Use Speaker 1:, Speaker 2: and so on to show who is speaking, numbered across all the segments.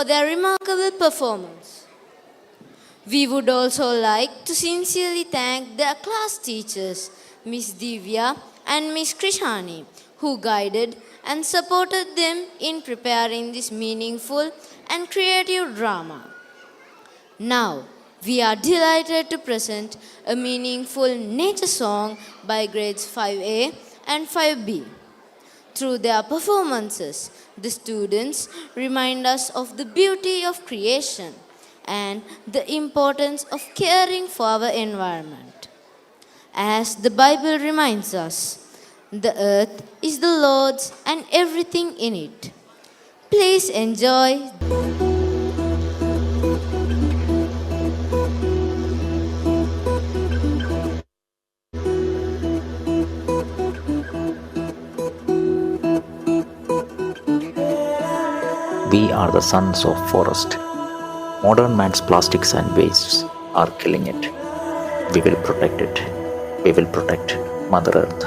Speaker 1: for their remarkable performance. We would also like to sincerely thank their class teachers, Miss Divya and Miss Krishani, who guided and supported them in preparing this meaningful and creative drama. Now, we are delighted to present a meaningful nature song by grades 5A and 5B. Through their performances, the students remind us of the beauty of creation and the importance of caring for our environment. As the Bible reminds us, the earth is the Lord's and everything in it. Please enjoy.
Speaker 2: We are the sons of forest. Modern man's plastics and wastes are killing it. We will protect it. We will protect Mother Earth.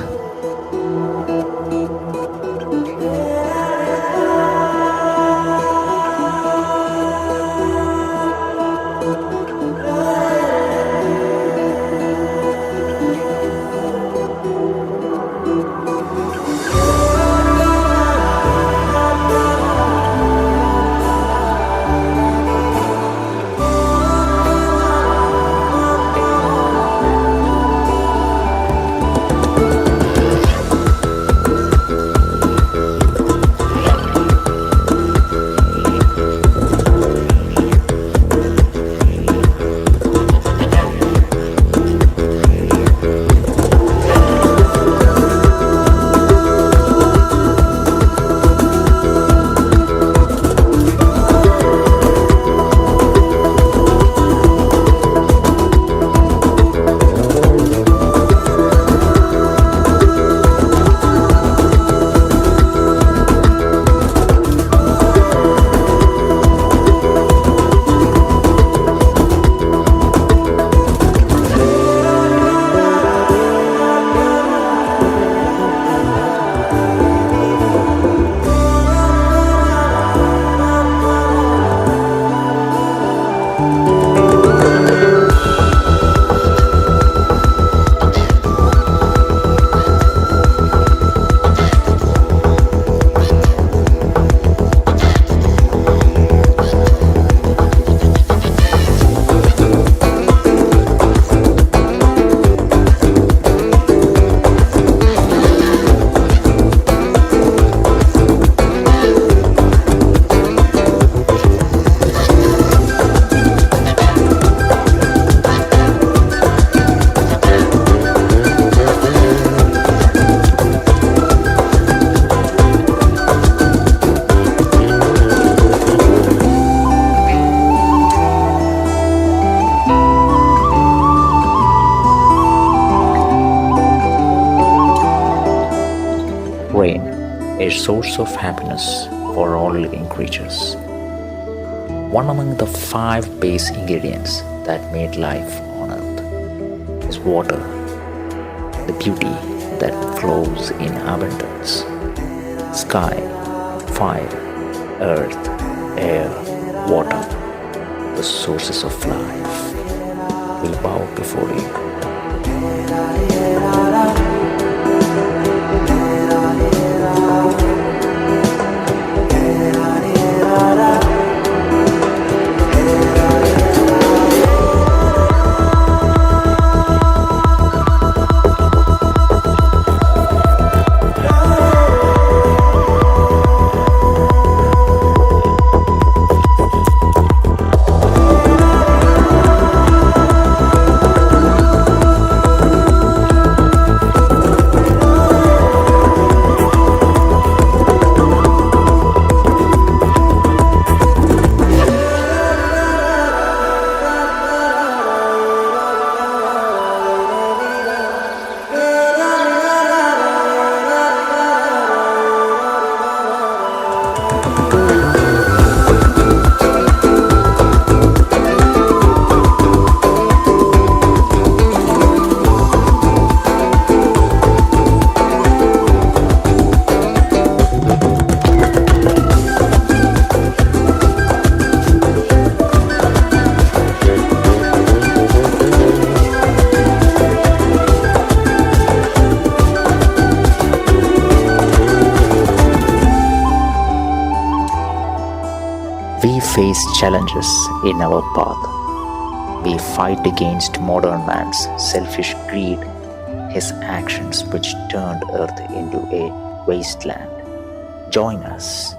Speaker 2: Rain, a source of happiness for all living creatures. One among the 5 base ingredients that made life on earth is water, the beauty that flows in abundance. Sky, fire, earth, air, water, the sources of life. We bow before you. face challenges in our path. We fight against modern man's selfish greed, his actions which turned earth into a wasteland. Join us